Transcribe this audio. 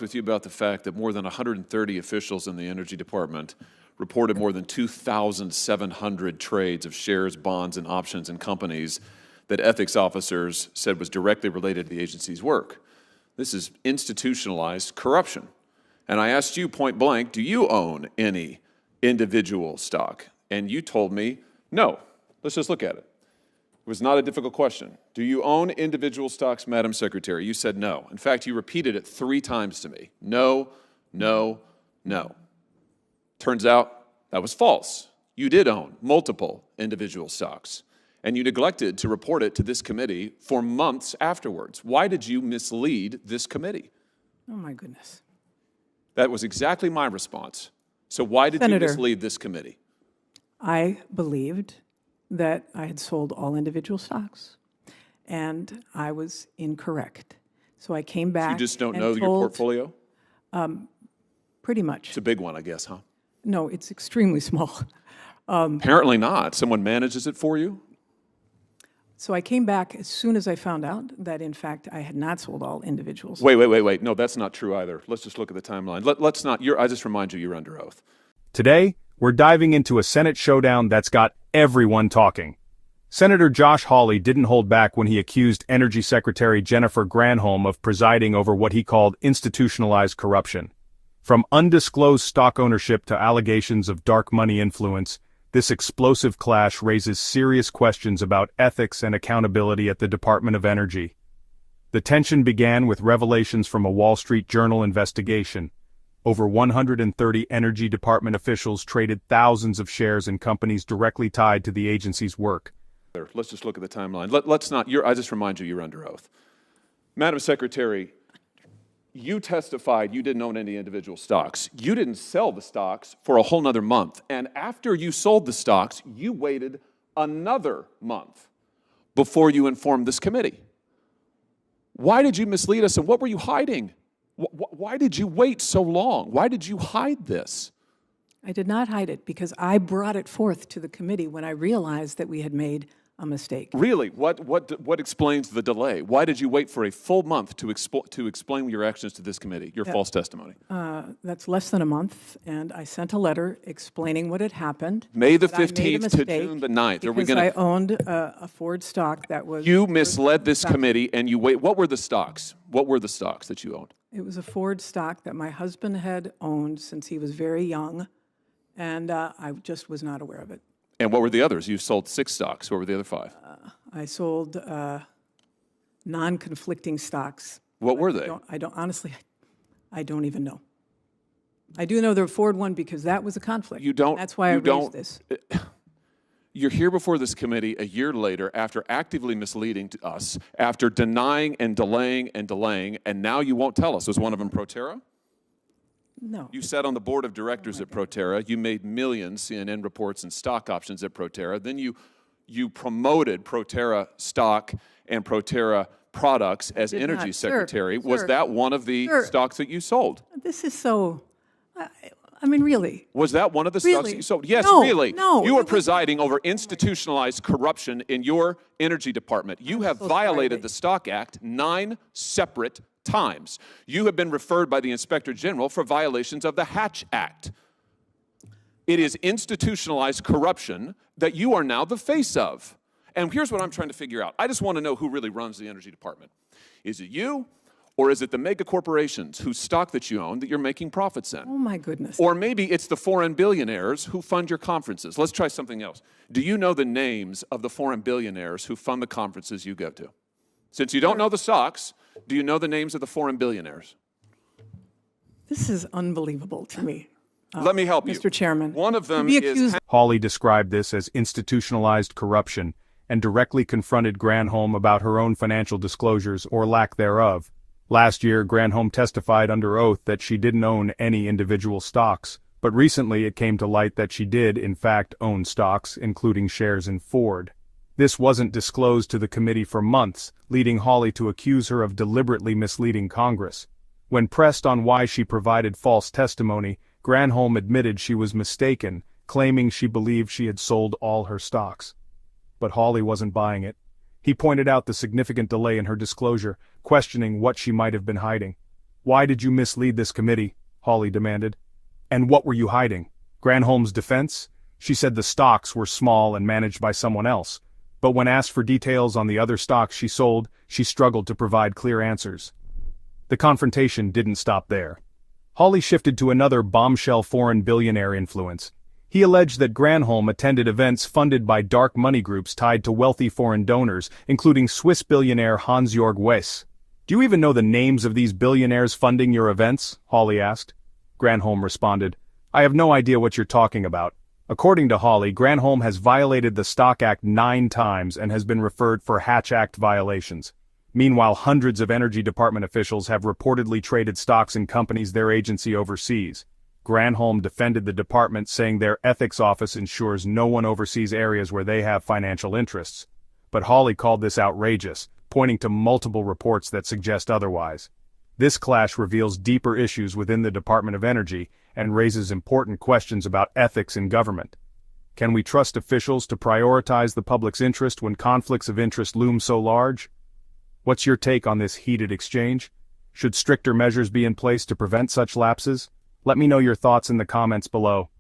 With you about the fact that more than 130 officials in the Energy Department reported more than 2,700 trades of shares, bonds, and options in companies that ethics officers said was directly related to the agency's work. This is institutionalized corruption. And I asked you point blank, do you own any individual stock? And you told me, no. Let's just look at it. It was not a difficult question. Do you own individual stocks, Madam Secretary? You said no. In fact, you repeated it 3 times to me. No, no, no. Turns out that was false. You did own multiple individual stocks, and you neglected to report it to this committee for months afterwards. Why did you mislead this committee? Oh, my goodness. That was exactly my response. So why did you mislead this committee? I believed that I had sold all individual stocks, and I was incorrect. So I came back. You just don't know your portfolio? Pretty much. It's a big one, I guess, huh? No, it's extremely small. Apparently not. Someone manages it for you? So I came back as soon as I found out that, in fact, I had not sold all individuals. Wait. No, that's not true either. Let's just look at the timeline. Let's not. I just remind you, you're under oath. Today, we're diving into a Senate showdown that's got everyone talking. Senator Josh Hawley didn't hold back when he accused Energy Secretary Jennifer Granholm of presiding over what he called institutionalized corruption. From undisclosed stock ownership to allegations of dark money influence, this explosive clash raises serious questions about ethics and accountability at the Department of Energy. The tension began with revelations from a Wall Street Journal investigation. Over 130 Energy Department officials traded thousands of shares in companies directly tied to the agency's work. Let's just look at the timeline. Let's not. I just remind you, you're under oath. Madam Secretary, you testified you didn't own any individual stocks. You didn't sell the stocks for a whole nother month. And after you sold the stocks, you waited another month before you informed this committee. Why did you mislead us, and what were you hiding? Why did you wait so long? Why did you hide this? I did not hide it because I brought it forth to the committee when I realized that we had made a mistake. Really? What explains the delay? Why did you wait for a full month to explain your actions to this committee, your false testimony? That's less than a month, and I sent a letter explaining what had happened. May the 15th to June the 9th. Because I owned a Ford stock that was... You misled this committee, and you wait. What were the stocks? What were the stocks that you owned? It was a Ford stock that my husband had owned since he was very young, and I just was not aware of it. And what were the others? You sold 6 stocks. What were the other 5? I sold non-conflicting stocks. What were they? Honestly, I don't even know. I do know the Ford one because that was a conflict. You don't. That's why I raised this. You're here before this committee a year later after actively misleading to us, after denying and delaying, and now you won't tell us. Was one of them Proterra? No. You sat on the board of directors at Proterra. You made millions, CNN reports, and stock options at Proterra. Then you promoted Proterra stock and Proterra products as energy secretary. Was that one of the stocks that you sold? This is so... I mean, really. Was that one of the stocks that you sold? Yes, really. No. You are presiding over institutionalized corruption in your energy department. You have violated the Stock Act 9 separate times. You have been referred by the Inspector General for violations of the Hatch Act. It is institutionalized corruption that you are now the face of. And here's what I'm trying to figure out. I just want to know who really runs the energy department. Is it you? Or is it the mega corporations whose stock that you own that you're making profits in? Oh, my goodness. Or maybe it's the foreign billionaires who fund your conferences. Let's try something else. Do you know the names of the foreign billionaires who fund the conferences you go to? Since you don't know the stocks, do you know the names of the foreign billionaires? This is unbelievable to me. Let me help you. Mr. Chairman. One of them is... Hawley described this as institutionalized corruption and directly confronted Granholm about her own financial disclosures or lack thereof. Last year, Granholm testified under oath that she didn't own any individual stocks, but recently it came to light that she did, in fact, own stocks, including shares in Ford. This wasn't disclosed to the committee for months, leading Hawley to accuse her of deliberately misleading Congress. When pressed on why she provided false testimony, Granholm admitted she was mistaken, claiming she believed she had sold all her stocks. But Hawley wasn't buying it. He pointed out the significant delay in her disclosure, questioning what she might have been hiding. Why did you mislead this committee? Hawley demanded. And what were you hiding? Granholm's defense? She said the stocks were small and managed by someone else. But when asked for details on the other stocks she sold, she struggled to provide clear answers. The confrontation didn't stop there. Hawley shifted to another bombshell foreign billionaire influence. He alleged that Granholm attended events funded by dark money groups tied to wealthy foreign donors, including Swiss billionaire Hans-Jörg Wyss. Do you even know the names of these billionaires funding your events? Hawley asked. Granholm responded, I have no idea what you're talking about. According to Hawley, Granholm has violated the Stock Act 9 times and has been referred for Hatch Act violations. Meanwhile, hundreds of Energy Department officials have reportedly traded stocks in companies their agency oversees. Granholm defended the department, saying their ethics office ensures no one oversees areas where they have financial interests. But Hawley called this outrageous, pointing to multiple reports that suggest otherwise. This clash reveals deeper issues within the Department of Energy and raises important questions about ethics in government. Can we trust officials to prioritize the public's interest when conflicts of interest loom so large? What's your take on this heated exchange? Should stricter measures be in place to prevent such lapses? Let me know your thoughts in the comments below.